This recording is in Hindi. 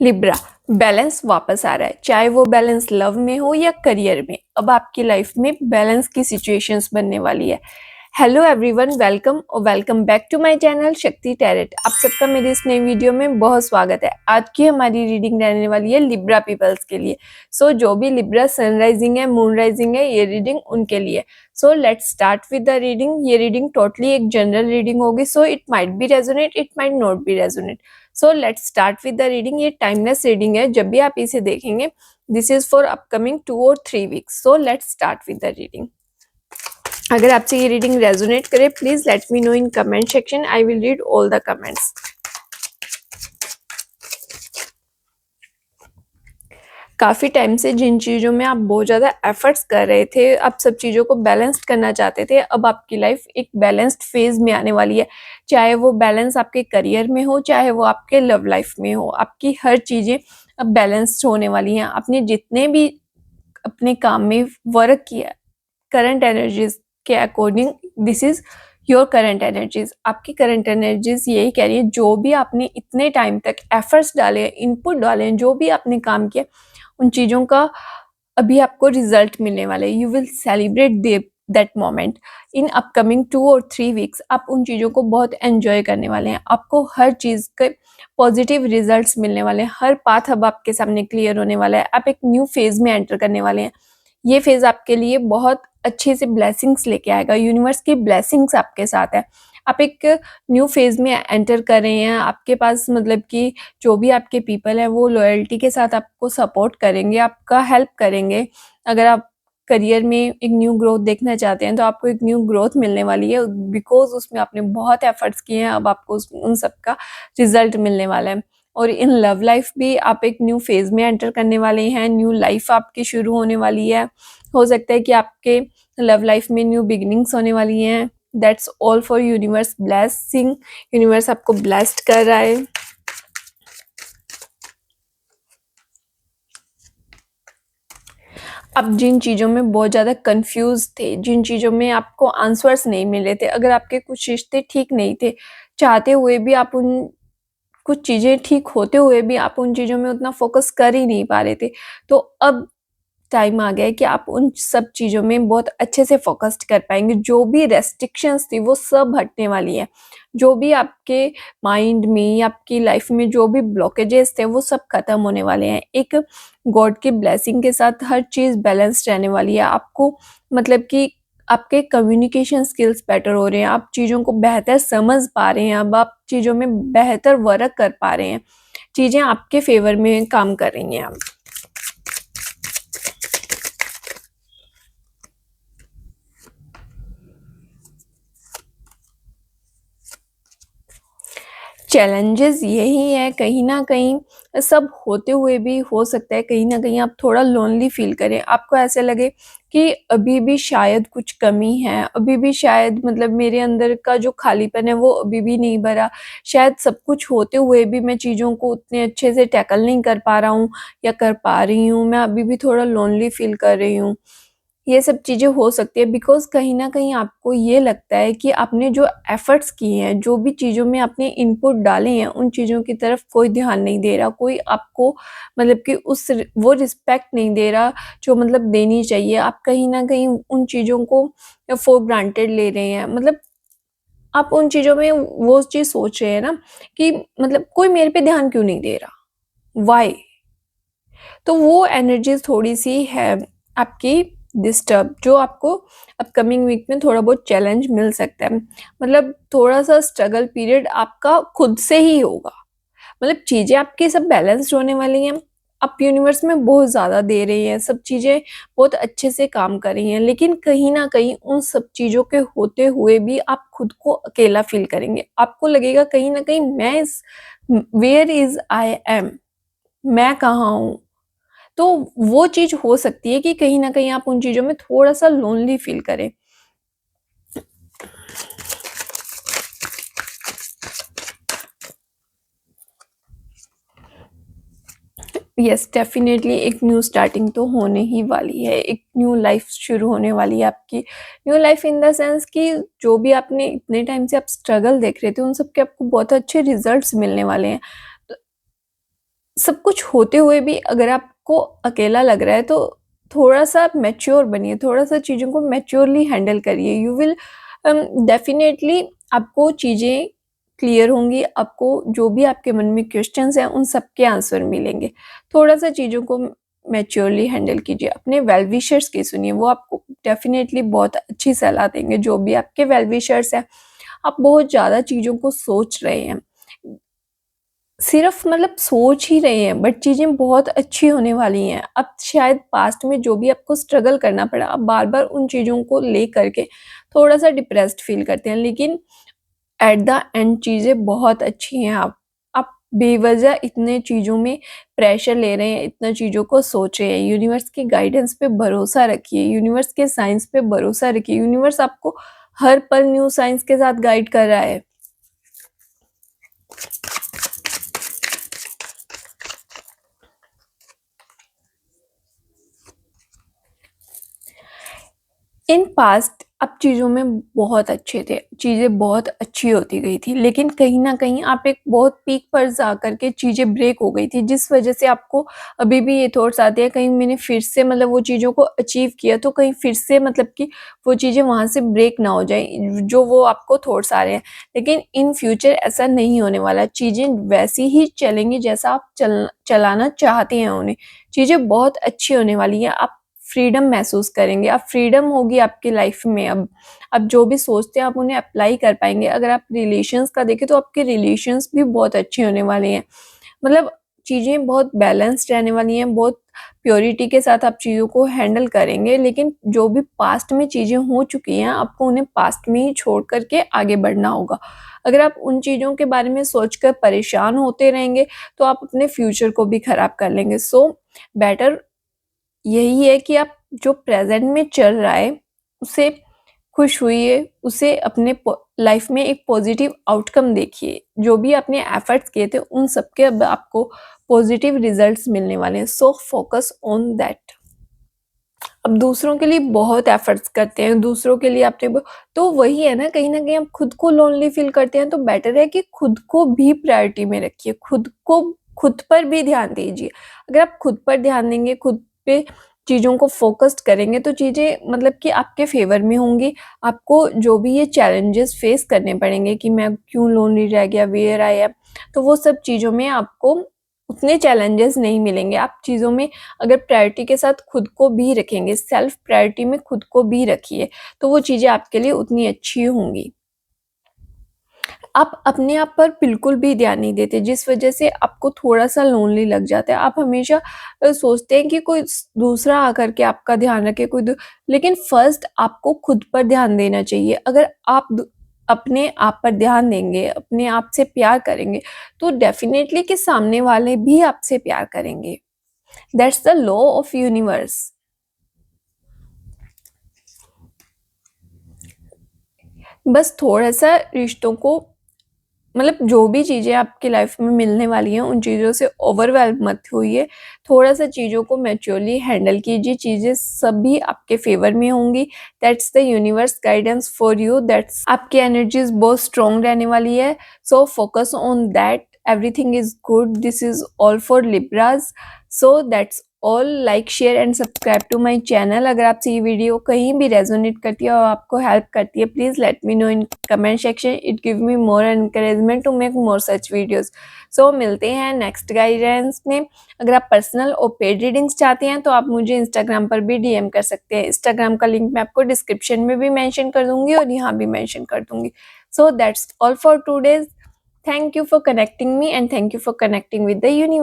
लिब्रा, बैलेंस वापस आ रहा है, चाहे वो बैलेंस लव में हो या करियर में। अब आपकी लाइफ में बैलेंस की सिचुएशंस बनने वाली है। हेलो एवरीवन, वेलकम और welcome back to my channel Shakti tarot. आप सबका मेरे इस नई वीडियो में बहुत स्वागत है। आज की हमारी रीडिंग रहने वाली है लिब्रा पीपल्स के लिए। सो जो भी लिब्रा सन राइजिंग है, मून राइजिंग है, ये रीडिंग उनके लिए। So let's start with the reading. ये रीडिंग टोटली एक जनरल रीडिंग होगी, so it might be resonate, it might not be resonate. So let's start with the reading. ये टाइमलेस रीडिंग है, जब भी आप इसे देखेंगे दिस इज फॉर अपकमिंग 2 और 3 weeks. So let's start with the reading. अगर आपसे ये रीडिंग रेजोनेट करे, please let me know in comment section. I will read all the comments. काफ़ी टाइम से जिन चीज़ों में आप बहुत ज़्यादा एफर्ट्स कर रहे थे, आप सब चीज़ों को बैलेंस्ड करना चाहते थे, अब आपकी लाइफ एक बैलेंस्ड फेज में आने वाली है। चाहे वो बैलेंस आपके करियर में हो, चाहे वो आपके लव लाइफ में हो, आपकी हर चीज़ें अब बैलेंस्ड होने वाली हैं। आपने जितने भी अपने काम में वर्क किया, करंट एनर्जीज के according, this is your current energies. आपकी करंट एनर्जीज यही कह रही है, जो भी आपने इतने टाइम तक एफर्ट्स डाले, इनपुट डाले हैं, जो भी आपने काम किया, उन चीज़ों का अभी आपको रिजल्ट मिलने वाला है। You will celebrate that moment in upcoming 2 और 3 वीक्स। आप उन चीज़ों को बहुत एंजॉय करने वाले हैं। आपको हर चीज़ के पॉजिटिव रिजल्ट्स मिलने वाले हैं। हर पाथ अब आपके सामने क्लियर होने वाला है। आप एक न्यू फेज में एंटर करने वाले हैं। ये फेज आपके लिए बहुत अच्छे से ब्लेसिंग्स लेके आएगा। यूनिवर्स की ब्लेसिंग्स आपके साथ है। आप एक न्यू फेज में एंटर कर रहे हैं। आपके पास मतलब कि जो भी आपके पीपल हैं, वो लॉयल्टी के साथ आपको सपोर्ट करेंगे, आपका हेल्प करेंगे। अगर आप करियर में एक न्यू ग्रोथ देखना चाहते हैं, तो आपको एक न्यू ग्रोथ मिलने वाली है, बिकॉज उसमें आपने बहुत एफर्ट्स किए हैं। अब आपको उन सब का रिजल्ट मिलने वाला है। और इन लव लाइफ भी आप एक न्यू फेज में एंटर करने वाले हैं। न्यू लाइफ आपकी शुरू होने वाली है। हो सकता है कि आपके लव लाइफ में न्यू बिगिनिंग्स होने वाली हैं। That's all for universe blessing. Universe आपको ब्लेस्ड कर रहा है। आप जिन चीज़ों में बहुत ज़्यादा कंफ्यूज थे, जिन चीज़ों में आपको आंसर्स नहीं मिले थे, अगर आपके कुछ रिश्ते ठीक नहीं थे, चाहते हुए भी आप उन कुछ चीज़ें ठीक होते हुए भी आप उन चीज़ों में उतना फोकस कर ही नहीं पा रहे थे, तो अब टाइम आ गया है कि आप उन सब चीज़ों में बहुत अच्छे से फोकस्ड कर पाएंगे। जो भी रेस्ट्रिक्शंस थी, वो सब हटने वाली है। जो भी आपके माइंड में, आपकी लाइफ में जो भी ब्लॉकेजेस थे, वो सब खत्म होने वाले हैं। एक गॉड की ब्लेसिंग के साथ हर चीज़ बैलेंस्ड रहने वाली है। आपको मतलब कि आपके कम्युनिकेशन स्किल्स बेटर हो रहे हैं। आप चीज़ों को बेहतर समझ पा रहे हैं। अब आप चीज़ों में बेहतर वर्क कर पा रहे हैं। चीज़ें आपके फेवर में काम कर रही हैं अब। चैलेंजेस यही है, कहीं न कहीं सब होते हुए भी हो सकता है कहीं न कहीं आप थोड़ा लोनली फ़ील करें। आपको ऐसा लगे कि अभी भी शायद कुछ कमी है, अभी भी शायद मतलब मेरे अंदर का जो खालीपन है वो अभी भी नहीं भरा। शायद सब कुछ होते हुए भी मैं चीज़ों को उतने अच्छे से टैकल नहीं कर पा रहा हूँ या कर पा रही हूँ। मैं अभी भी थोड़ा लोनली फ़ील कर रही हूँ। ये सब चीज़ें हो सकती है, बिकॉज़ कहीं न कहीं आपको ये लगता है कि आपने जो एफ़र्ट्स किए हैं, जो भी चीज़ों में आपने इनपुट डाले हैं, उन चीज़ों की तरफ कोई ध्यान नहीं दे रहा। कोई आपको मतलब कि उस वो रिस्पेक्ट नहीं दे रहा जो मतलब देनी चाहिए। आप कहीं न कहीं उन चीज़ों को फॉर ग्रांटेड ले रहे हैं। मतलब आप उन चीज़ों में वो चीज़ सोच रहे हैं ना कि मतलब कोई मेरे पे ध्यान क्यों नहीं दे रहा? व्हाई? तो वो एनर्जीज़ थोड़ी-सी है आपकी डिस्टर्ब, जो आपको अपकमिंग वीक में थोड़ा बहुत चैलेंज मिल सकता है। मतलब थोड़ा-सा स्ट्रगल पीरियड आपका खुद से ही होगा। मतलब चीज़ें आपकी सब बैलेंस्ड होने वाली हैं। आप यूनिवर्स में बहुत ज़्यादा दे रही हैं, सब चीज़ें बहुत अच्छे से काम कर रही हैं, लेकिन कहीं न कहीं उन सब चीज़ों के होते हुए भी आप खुद को अकेला फ़ील करेंगे। आपको लगेगा कहीं न कहीं मैं इस वेयर इज़ आई एम, मैं कहाँ हूँ? तो वो चीज़ हो सकती है कि कहीं न कहीं आप उन चीज़ों में थोड़ा-सा लोनली फ़ील करें। येस, डेफ़िनेटली एक न्यू स्टार्टिंग तो होने ही वाली है। एक न्यू लाइफ़ शुरू होने वाली है आपकी। New life in the sense कि जो भी आपने इतने टाइम से आप स्ट्रगल देख रहे थे, उन सब के आपको बहुत अच्छे रिज़ल्ट्स मिलने वाले हैं। सब कुछ होते हुए भी अगर आपको अकेला लग रहा है तो थोड़ा-सा आप मैच्योर बनिए, थोड़ा-सा चीज़ों को मैच्योरली हैंडल करिए। यू विल डेफ़िनेटली आपको चीज़ें क्लियर होंगी, आपको जो भी आपके मन में क्वेश्चन्स हैं, उन सब के आंसर मिलेंगे। थोड़ा-सा चीज़ों को मैच्योरली हैंडल कीजिए, अपने वेल विशर्स की सुनिए, वो आपको डेफ़िनेटली बहुत अच्छी सलाह देंगे, जो भी आपके वेल विशर्स हैं। आप बहुत ज़्यादा चीज़ों को सोच रहे हैं। सिर्फ़ मतलब सोच ही रहे हैं बट चीज़ें बहुत अच्छी होने वाली हैं। अब शायद पास्ट में जो भी आपको स्ट्रगल करना पड़ा, आप बार-बार उन चीज़ों को लेकर के थोड़ा-सा डिप्रेस्ड फ़ील करते हैं, लेकिन एट द एंड चीज़ें बहुत अच्छी हैं। आप बेवज़ह इतने चीज़ों में प्रेशर ले रहे हैं, इतना चीज़ों को सोच रहे हैं। यूनिवर्स की गाइडेंस पे भरोसा रखिए, यूनिवर्स के साइंस पे भरोसा रखिए। यूनिवर्स आपको हर पल न्यू साइंस के साथ गाइड कर रहा है। इन पास्ट आप चीज़ों में बहुत अच्छे थे, चीज़ें बहुत अच्छी होती गई थी, लेकिन कहीं न कहीं आप एक बहुत पीक पर जाकर के चीज़ें ब्रेक हो गई थी, जिस वज़ह से आपको अभी भी ये थॉट्स आते हैं, कहीं मैंने फिर से मतलब वो चीज़ों को अचीव किया, तो कहीं फिर से मतलब कि वो चीज़ें वहाँ से ब्रेक ना हो जाएँ, जो वो आपको थॉट्स आ रहे हैं। लेकिन इन फ्यूचर ऐसा नहीं होने वाला, चीज़ें वैसी ही चलेंगी जैसा आप चलाना चाहते हैं उन्हें। चीज़ें बहुत अच्छी होने वाली हैं, आप फ्रीडम महसूस करेंगे, अब फ्रीडम होगी आपकी लाइफ में अब। अब जो भी सोचते हैं आप उन्हें अप्लाई कर पाएँगे। अगर आप रिलेशंस का देखें तो आपके रिलेशंस भी बहुत अच्छे होने वाले हैं। मतलब चीज़ें बहुत बैलेंस्ड रहने वाली हैं, बहुत प्योरिटी के साथ आप चीज़ों को हैंडल करेंगे, लेकिन जो भी पास्ट में चीज़ें हो चुकी हैं, आपको उन्हें पास्ट में ही छोड़ कर के आगे बढ़ना होगा। अगर आप उन चीज़ों के बारे में सोचकर परेशान होते रहेंगे, तो आप अपने फ्यूचर को भी खराब कर लेंगे। सो बेटर यही है कि आप जो प्रेज़ेंट में चल रहा है, उसे खुश होइए, उसे अपने लाइफ़ में एक पॉज़िटिव आउटकम देखिए। जो भी आपने एफ़र्ट्स किए थे, उन सब के अब आपको पॉज़िटिव रिज़ल्ट्स मिलने वाले हैं, सो फ़ोकस ऑन दैट। अब दूसरों के लिए बहुत एफ़र्ट्स करते हैं, दूसरों के लिए आपने ब तो वही है ना, कहीं न कहीं आप खुद को लोनली फ़ील करते हैं, तो बेटर है कि खुद को भी प्रायोरिटी में रखिए, खुद पर भी ध्यान दीजिए। अगर आप खुद पर ध्यान देंगे, खुद पे चीज़ों को फ़ोकस्ड करेंगे, तो चीज़ें मतलब कि आपके फ़ेवर में होंगी। आपको जो भी ये चैलेंजेस फ़ेस करने पड़ेंगे कि मैं क्यों लोनली रह गया, वेयर आई एम, तो वो सब चीज़ों में आपको उतने चैलेंजेस नहीं मिलेंगे। आप चीज़ों में अगर प्रायोरिटी के साथ खुद को भी रखेंगे, सेल्फ प्रायोरिटी में खुद को भी रखिए, तो वो चीज़ें आपके लिए उतनी अच्छी होंगी। आप अपने आप पर बिल्कुल भी ध्यान नहीं देते, जिस वज़ह से आपको थोड़ा-सा लोनली लग जाता है। आप हमेशा सोचते हैं कि कोई दूसरा आकर के आपका ध्यान रखे, कोई लेकिन फर्स्ट आपको खुद पर ध्यान देना चाहिए। अगर आप अपने आप पर ध्यान देंगे, अपने आप से प्यार करेंगे, तो डेफ़िनेटली कि सामने वाले भी आपसे प्यार करेंगे। That's the law of universe. बस थोड़ा-सा रिश्तों को मतलब जो भी चीज़ें आपकी लाइफ में मिलने वाली हैं, उन चीज़ों से ओवरवेल्म मत होइए। थोड़ा-सा चीज़ों को मैच्योरली हैंडल कीजिए, चीज़ें सभी आपके फ़ेवर में होंगी। That's the universe guidance for you, that's आपकी एनर्जीज़ बहुत स्ट्रॉन्ग रहने वाली है। So focus on that, everything is good, this is all for Libras. So that's all, like, share and subscribe to my channel. अगर आपसे ये वीडियो कहीं भी रेज़ोनेट करती है और आपको हेल्प करती है, please let me know in comment section. It give me more encouragement to make more such videos. So मिलते हैं नेक्स्ट गाइडेंस में। अगर आप पर्सनल और पेड रीडिंग्स चाहते हैं तो आप मुझे इंस्टाग्राम पर भी डीएम कर सकते हैं। इंस्टाग्राम का लिंक मैं आपको डिस्क्रिप्शन में भी मेंशन कर दूँगी और यहाँ भी मेंशन कर दूँगी। सो that's all for today. Thank you for connecting me and thank you for connecting with the universe.